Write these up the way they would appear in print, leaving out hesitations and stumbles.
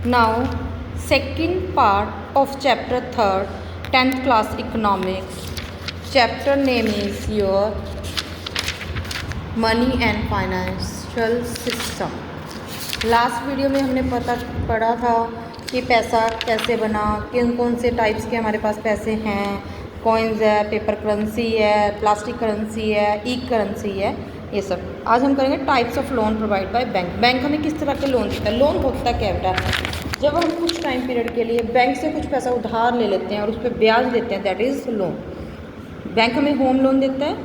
Now, second part of chapter 3rd, 10th class economics. Chapter name is your money and financial system. Last video में हमने पढ़ा था कि पैसा कैसे बना, किन कौन से टाइप्स के हमारे पास पैसे हैं, कॉइन्स है, पेपर करेंसी है, प्लास्टिक करेंसी है, ई करेंसी है, ये सब। आज हम करेंगे types of loan provide by bank. Bank हमें किस तरह के लोन देता है। लोन होता क्या बेटा, जब हम कुछ टाइम पीरियड के लिए बैंक से कुछ पैसा उधार ले लेते हैं और उस पर ब्याज देते हैं, दैट इज़ लोन। बैंक हमें होम लोन देता है,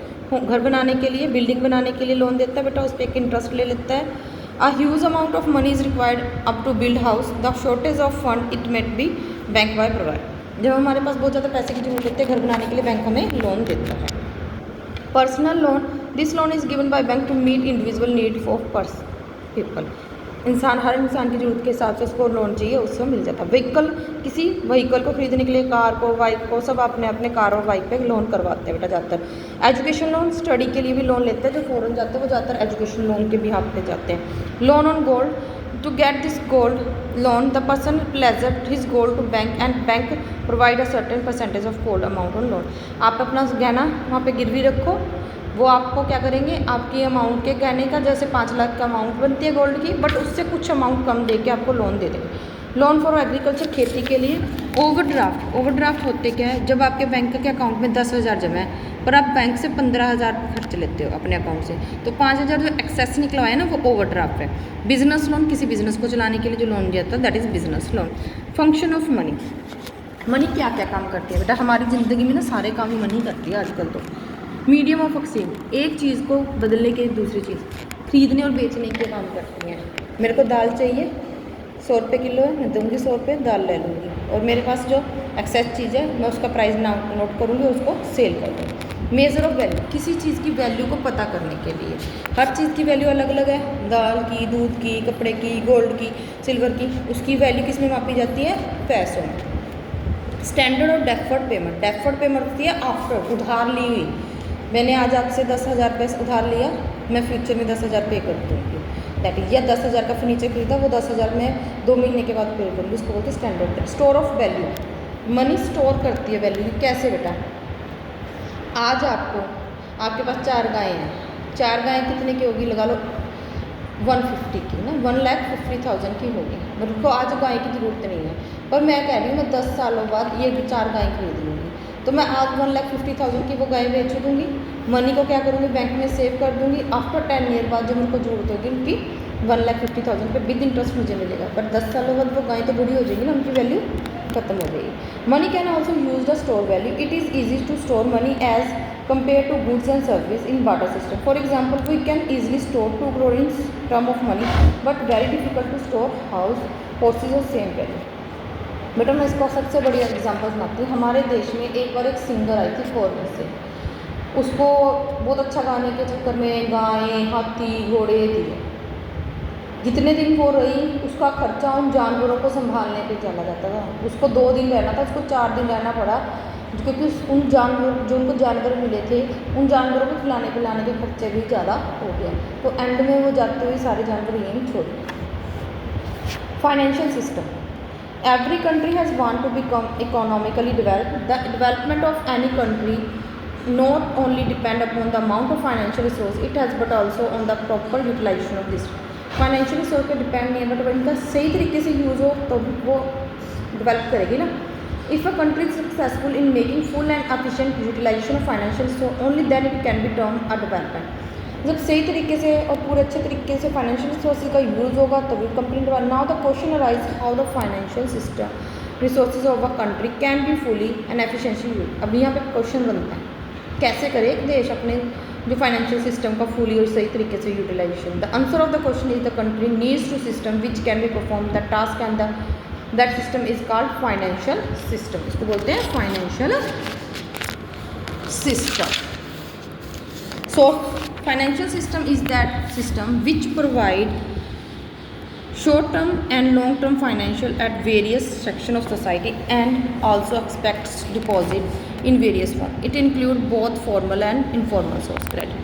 घर बनाने के लिए, बिल्डिंग बनाने के लिए लोन देता है बेटा, उस पर एक इंटरेस्ट ले लेता है। A huge amount of money is required up to build house, the shortage of fund it might be bank by provide. जब हमारे पास बहुत ज़्यादा पैसे की जरूरत होती है घर बनाने के लिए, बैंक हमें लोन देता है। Personal loan, this loan is given by bank to meet individual need of people. हर इंसान की ज़रूरत के हिसाब से उसको लोन चाहिए, उससे मिल जाता है। व्हीकल, किसी व्हीकल को खरीदने के लिए, कार को, बाइक को, सब अपने अपने कार और बाइक पे लोन करवाते हैं बेटा ज़्यादातर। एजुकेशन लोन, स्टडी के लिए भी लोन लेते हैं। जो फॉरेन जाते हैं वो ज़्यादातर एजुकेशन लोन के भी हाथ पे जाते हैं। Loan on gold, to get this gold loan the person pledges his gold to bank and bank provide a certain percentage of gold amount on loan. आप अपना गहना वहाँ पे गिरवी रखो, वो आपको क्या करेंगे, आपकी अमाउंट के गहने का जैसे 5 लाख का अमाउंट बनती है गोल्ड की, बट उससे कुछ अमाउंट कम दे के आपको लोन दे देंगे। लोन फॉर एग्रीकल्चर, खेती के लिए। ओवरड्राफ्ट, ओवरड्राफ्ट होते क्या है, जब आपके बैंक के अकाउंट में 10,000 जमा है पर आप बैंक से 15,000 खर्च लेते हो अपने अकाउंट से, तो 5,000 जो एक्सेस निकला है ना, वो ओवरड्राफ्ट है। बिजनेस लोन, किसी बिजनेस को चलाने के लिए जो लोन दिया जाता है, that is business loan. Function of money, money क्या क्या काम करती है बेटा, हमारी ज़िंदगी में ना सारे काम ही मनी करती है आजकल तो। मीडियम ऑफ एक्सचेंज, एक चीज़ को बदलने के दूसरी चीज़ खरीदने और बेचने के काम करती हैं। मेरे को दाल चाहिए, 100 रुपये किलो है, मैं दूँगी 100 रुपये, दाल ले लूँगी, और मेरे पास जो एक्सेस चीज़ है मैं उसका प्राइस नोट करूँगी, उसको सेल कर दूँगी। मेजर ऑफ वैल्यू, किसी चीज़ की वैल्यू को पता करने के लिए। हर चीज़ की वैल्यू अलग अलग है, दाल की, दूध की, कपड़े की, गोल्ड की, सिल्वर की, उसकी वैल्यू किस में मापी जाती है, पैसों में। स्टैंडर्ड और डेफर्ड पेमेंट, डेफर्ड पेमेंट होती है आफ्टर, उधार ली हुई। मैंने आज आपसे 10,000 रुपये उधार लिया, मैं फ्यूचर में 10,000 पे कर दूँगी, दैट इज, या 10,000 का फर्नीचर खरीदा, वो 10,000 में 2 महीने के बाद पे करूँगी, उसको बोलते हैं standard. Store of value, money store करती है वैल्यू। कैसे बेटा, आज आपके पास 4 गायें हैं, 4 गायें कितने की होगी, लगा लो 150 की ना, 1,50,000 की होगी, बट उनको आज गाय की ज़रूरत नहीं है, पर मैं कह रही हूँ मैं 10 सालों बाद ये 4 गायें खरीद लूँगी, तो मैं आज 1,50,000 की वो गाय बेच दूँगी। मनी को क्या करूँगी, बैंक में सेव कर दूँगी। आफ्टर 10 ईयर बाद जब उनको जरूरत होगी उनकी 1,50,000 पे विद इंटरेस्ट मुझे मिलेगा, पर 10 सालों बाद वो गाय तो बूढ़ी हो जाएगी ना, उनकी वैल्यू खत्म हो जाएगी। Money can also use the store value, it is easy to store money as compared to goods and service in barter system. For example, we can easily store 2 crore in term of money, but very difficult to store house, horses or same value. बेटा मैं इसको सबसे बड़ी example बनाती हूँ। हमारे देश में एक बार एक सिंगर आई थी फॉरेन से, उसको बहुत अच्छा गाने के चक्कर में गायें, हाथी, घोड़े दिए। जितने दिन वो रही, उसका खर्चा उन जानवरों को संभालने पे चला जाता था। उसको 2 दिन रहना था, उसको 4 दिन रहना पड़ा, क्योंकि उन जानवर जो उनको जानवर मिले थे, उन जानवरों को खिलाने पिलाने के खर्चे भी ज़्यादा हो गए, तो एंड में वो जाते हुए सारे जानवर यहीं छोड़ दिए। Financial system, every country has want to become economically develop. The development of any country not only depend upon the amount of financial resource it has, but also on the proper utilisation of this. Financial resource पे depend नहीं है, but इनका सही तरीके से use हो तो वो डेवलप करेगी ना। If a country is successful in making full and efficient utilization of financial resource, only then it can be termed a development. जब सही तरीके से और पूरे अच्छे तरीके से फाइनेंशियल रिसोर्सेज का यूज़ होगा तभी company develop. Now the question arise how the financial system resources of a country can be fully and efficiently use. अब यहाँ पे क्वेश्चन बनता है, कैसे करे एक देश अपने जो फाइनेंशियल सिस्टम का फुली और सही तरीके से utilisation. The answer of the question is the country needs to system which can be perform the task and the that system is called financial system. इसको बोलते हैं financial system. So financial system is that system which provide short term and long term financial at various section of society and also expects deposit in various form. It include both formal and informal source credit.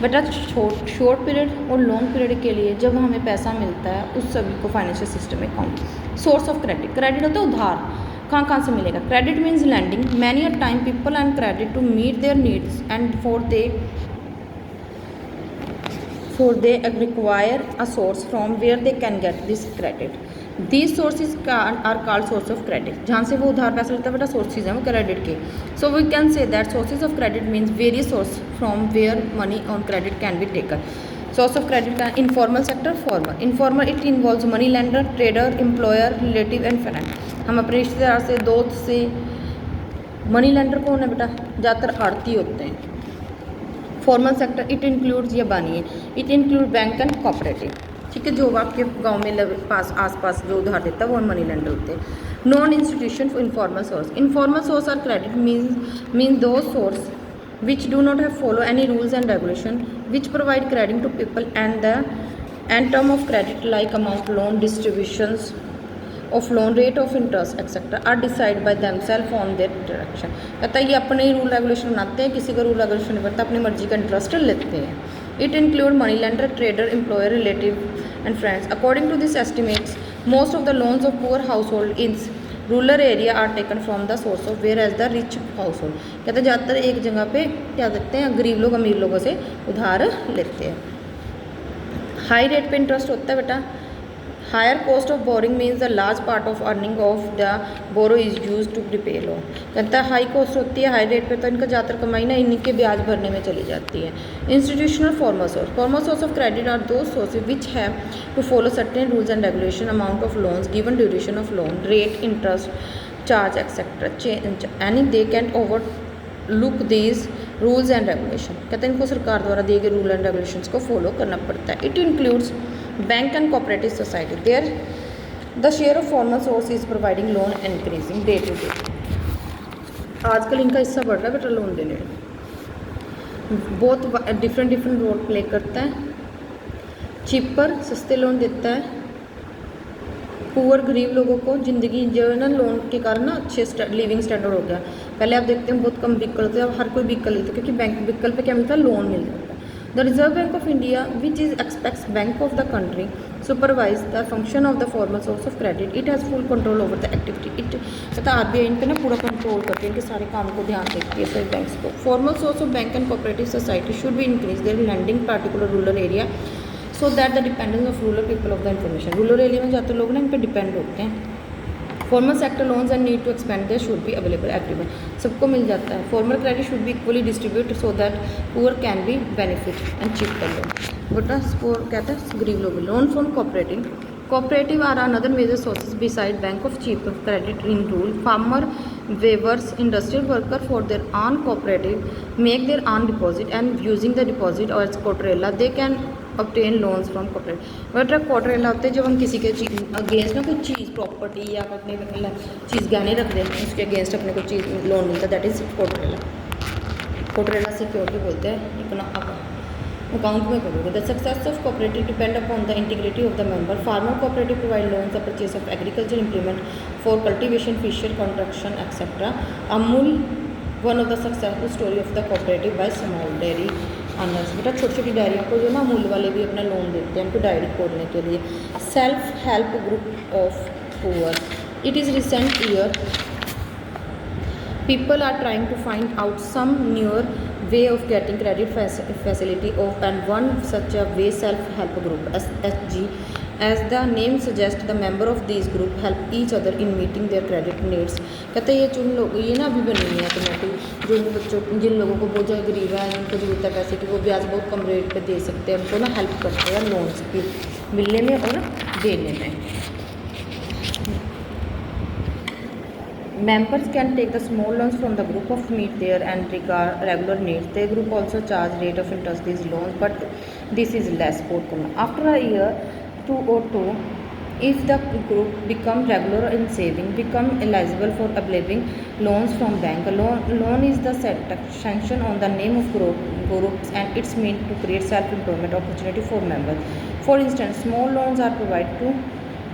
बेटा short period और long period के लिए जब हमें पैसा मिलता है उस सभी को फाइनेंशियल सिस्टम में count. Source of credit, credit होता है उधार, कहाँ से मिलेगा। Credit means lending, many a time people and credit to meet their needs and for they require a source from where they can get this credit. These sources are called source of credit. जहाँ से वो उधार पैसा लेता है बेटा sources हैं वो क्रेडिट के. So we can say that sources of credit means various source from where money on credit can be taken. Source of credit का informal sector, formal. Informal it involves money lender, trader, employer, relative and friend. हम अपने रिश्तेदार से, दोस्त से. Money lender कौन है बेटा? ज़्यादातर आड़ती होते हैं. फॉर्मल सेक्टर इट इंक्लूड्स, ये बानिए, it include bank and cooperative. ठीक है, जो आपके गांव में आसपास जो उधार देता है वो मनी लेंडर होते हैं. Non institution for informal source. Informal source are credit mean दो source which do not have follow any rules and regulation, which provide credit to people and term of credit like amount loan, distributions of loan, rate of interest etc. are decided by themselves on their direction. कहता है ये अपने ही rule regulation बनाते हैं, किसी का rule regulation नहीं बनता, अपनी मर्जी का इंटरेस्ट लेते हैं. It include money lender, trader, employer, relative and friends. According to this estimates, most of the loans of poor household in rural area are taken from the source of whereas the rich household. कहते हैं ज़्यादातर एक जगह पे क्या देखते हैं, गरीब लोग अमीर लोगों से उधार लेते हैं. हाई रेट पे इंटरेस्ट होता है बेटा. Higher cost of borrowing means the large part of earning of the borrower is use to repay loan. कहता है हाई कॉस्ट होती है, हाई रेट पे तो इनका ज़्यादातर कमाई ना इन्हीं के ब्याज भरने में चली जाती है. Institutional formal source. Formal source of credit are दो sources which have to follow certain rules and regulation, amount of loans, given duration of loan, rate, interest, charge etcetera change any they can overlook these rules and regulation. कहते हैं इनको सरकार द्वारा दिए गए rule and regulations को follow करना पड़ता है. It includes bank and cooperative society. There the share of formal source is providing loan increasing day to day. आजकल इनका हिस्सा बढ़ रहा है बेटा लोन देने में. बहुत डिफरेंट रोल प्ले करता है. चीपर सस्ते लोन देता है. पुअर गरीब लोगों को ज़िंदगी जो है ना लोन के कारण ना अच्छे लिविंग स्टैंडर्ड हो गया. पहले आप देखते हैं बहुत कम व्हीकल होते हैं, अब हर कोई व्हीकल लेते हैं क्योंकि बैंक व्हीकल पे क्या मिलता है, लोन मिल जाता है. The reserve bank of India which is aspects bank of the country supervise the function of the formal source of credit. It has full control over the activity. It मतलब RBI इन पर ना पूरा control करती है, इनके सारे काम को ध्यान देती है सभी बैंक्स को. Formal source of bank and cooperative society should be increase their lending particular rural area so that the dependence of rural people of the information. Rural area में ज़्यादातर लोग ना इन पर डिपेंड होते हैं. Formal sector loans and need to expand there should be available everyone. सबको मिल जाता है. Formal credit should be equally distribute so that poor can be benefit and cheaper loan. बेटा स्पोर कहता है गरीब लोग. Loan from cooperative. Cooperative are another major sources beside bank of cheap credit in rural. Farmer, weavers, industrial worker for their own cooperative make their own deposit and using the deposit or as collateral they can obtain loans from cooperative. बेटा collateral होते हैं जब हम किसी के against ना कोई चीज़ property या अपने चीज़ गहने रख दें उसके अगेंस्ट अपने को चीज़ लोन मिलता है, that is collateral. collateral security बोलते हैं. इतना अकाउंट में करोगे. The success of cooperative depend upon the integrity of the member. Farmer cooperative provide loans the purchase of agriculture implement for cultivation, fisher, construction etcetera. Amul one of the successful story of the cooperative by small dairy owners. बेटा छोटी छोटी डायरियों को जो ना अमूल वाले भी अपना loan देते हैं उनको डायरी खोलने के लिए. Self help group of poor. It is recent year people are trying to find out some newer way of getting credit facility of and one such a way self help group SHG. As the name suggests, the member of these group help each other in meeting their credit needs. कहते हैं ये जिन लोग ये ना अभी बनी है automatic जो बच्चों जिन लोगों को बहुत ज़्यादा गरीब है जिनको जरूरत है पैसे की वो ब्याज बहुत कम रेट पे दे सकते हैं उनको ना हेल्प करते हैं लोन्स की मिलने में और देने में. Members can take the small loans from the group of meet their and regular needs. The group also charge rate of interest these loans, but this is less common. After a year, 2 or 2, if the group become regular in saving, become eligible for availing loans from bank. A loan is the sanction on the name of groups and it's meant to create self-employment opportunity for members. For instance, small loans are provided to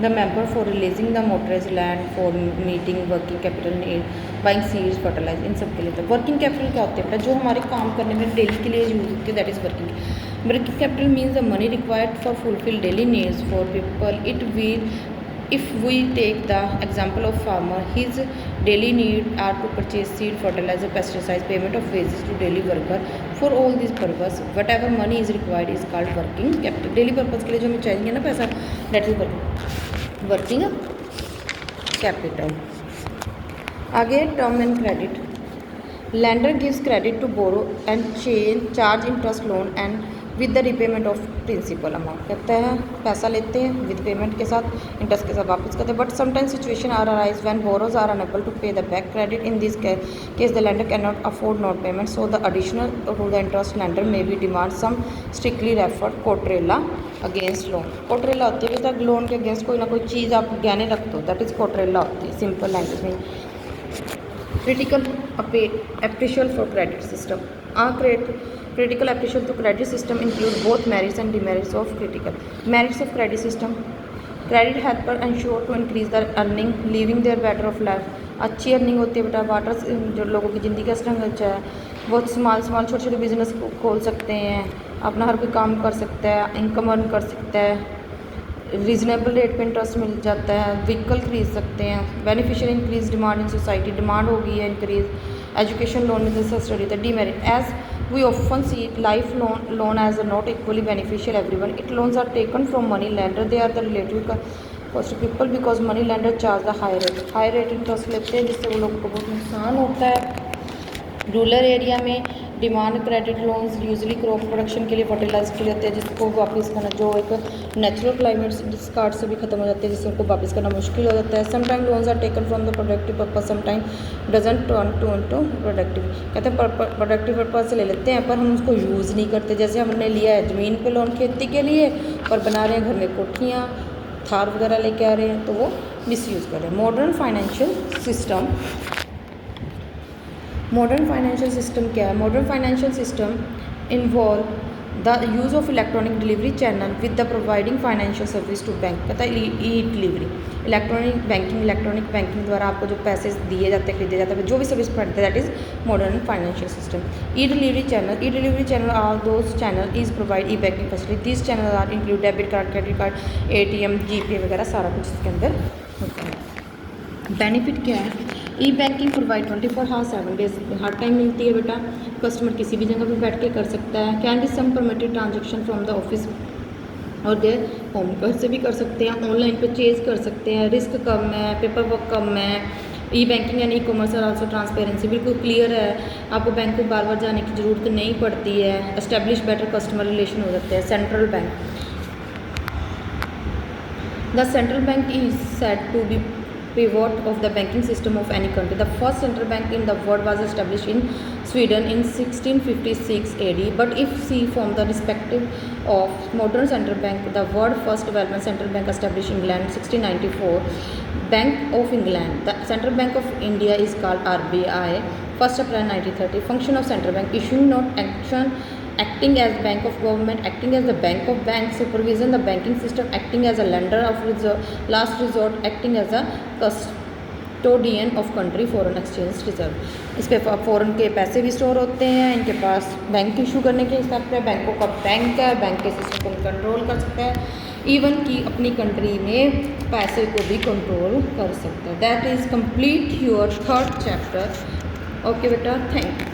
the member for releasing the mortgaged land for meeting working capital need buying seeds fertilizer, इन सब के लिए। तो working capital क्या होते हैं, जो हमारे काम करने में डेली के लिए यूज होती है, that is working capital means the money required for fulfil daily needs for people. It will if we take the example of farmer, his daily need are to purchase seed, fertilizer, pesticides, payment of wages to daily worker. For all these purpose whatever money is required is called working capital. daily purpose के लिए जो हमें चाहिए ना पैसा, that is working capital. आगे term and credit. lender gives credit to borrow and charge interest loan and with the repayment of principal amount. कहते हैं पैसा लेते हैं विद पेमेंट के साथ, इंटरेस्ट के साथ वापस करते हैं। But sometimes situation are arise when borrowers are unable to pay the back credit. In this case the lender can not afford not payment, so the additional to the interest lender may be demand some strictly referred collateral against loan. Collateral होती है कि loan के against कोई ना कोई चीज़ आप गहने रख दो, दैट इज़ कोटरेला होती है सिंपल लैंग्वेज में। Critical appreciation for credit system. Critical appreciation to credit system include both merits and demerits of critical. Merits of credit system: credit helper ensure to increase their earning, leaving their better of life. अच्छी earning होती है बेटा, water जो लोगों की ज़िंदगी का स्ट्रंग अच्छा है, वो स्मॉल छोटे छोटे बिजनेस खोल सकते हैं, अपना हर कोई काम कर सकता है, इनकम अर्न कर सकता है, रीजनेबल रेट पे इंटरेस्ट मिल जाता है, व्हीकल खरीद सकते हैं। Beneficial increase demand in society, demand होगी है increase. Education loan is study the demerit as we often see life loan as not equally beneficial everyone. It loans are taken from money lender, they are the relative cost to people because money lender charge the high rate interest लेते हैं, जिससे वो लोगों को बहुत नुकसान होता है। रूरल एरिया में demand credit loans usually crop production के लिए, फर्टिलाइजर के लिए होते हैं, जिसको वापस करना जो एक नेचुरल क्लाइमेट डिस्कार्ड से भी खत्म हो जाते हैं, जिससे उनको वापस करना मुश्किल हो जाता है। Sometime loans are taken from the productive purpose, sometime doesn't turn to into productive. कहते हैं प्रोडक्टिव पर्पज से ले लेते हैं पर हम उसको यूज़ नहीं करते। जैसे हमने लिया है ज़मीन पे लोन खेती के लिए और बना रहे हैं घर में कोठियाँ, थार वगैरह लेके आ रहे हैं, तो वो मिसयूज़ कर रहे हैं। मॉडर्न फाइनेंशियल सिस्टम क्या है? Modern financial system involve the use of electronic delivery channel with the providing financial service to bank. कहता है ई डिलीवरी, इलेक्ट्रॉनिक बैंकिंग द्वारा आपको जो पैसे दिए जाते हैं, खरीदे जाते हैं, जो भी service provide that is modern financial system. E delivery channel are those channel is provide E banking facility. This channel are include debit card, credit card, ATM, GPay वगैरह सारा कुछ इसके अंदर होता है। बेनिफिट क्या है? E banking provide 24 hour 7 days हर टाइम मिलती है बेटा। कस्टमर किसी भी जगह पे बैठ के कर सकता है। Can be some permitted transaction from the office और देयर होम, घर से भी कर सकते हैं, ऑनलाइन परचेज कर सकते हैं, रिस्क कम है, पेपर वर्क कम है। E banking and e commerce और आल्सो ट्रांसपेरेंसी, बिल्कुल क्लियर है, आपको बैंक को बार बार जाने की ज़रूरत नहीं पड़ती है। एस्टेब्लिश बेटर कस्टमर रिलेशन हो जाते हैं। Central bank, the central bank is said to be pivot of the banking system of any country. The first central bank in the world was established in Sweden in 1656 AD. But if see from the perspective of modern central bank, the world first development central bank established in England 1694, Bank of England. The Central Bank of India is called RBI. 1st April 1930. Function of central bank: issuing note, action, acting as bank of government, acting as the bank of banks, supervision the banking system, acting as a lender of last resort, acting as a custodian of country foreign exchange reserve. इस पे foreign के पैसे भी store होते हैं, इनके पास bank issue करने के हिसाब से बैंकों का बैंक है, बैंक के सिस्टम को कंट्रोल कर सकता है, इवन कि अपनी कंट्री में पैसे को भी कंट्रोल कर सकता है। That is complete your 3rd chapter. Okay बेटा, थैंक यू।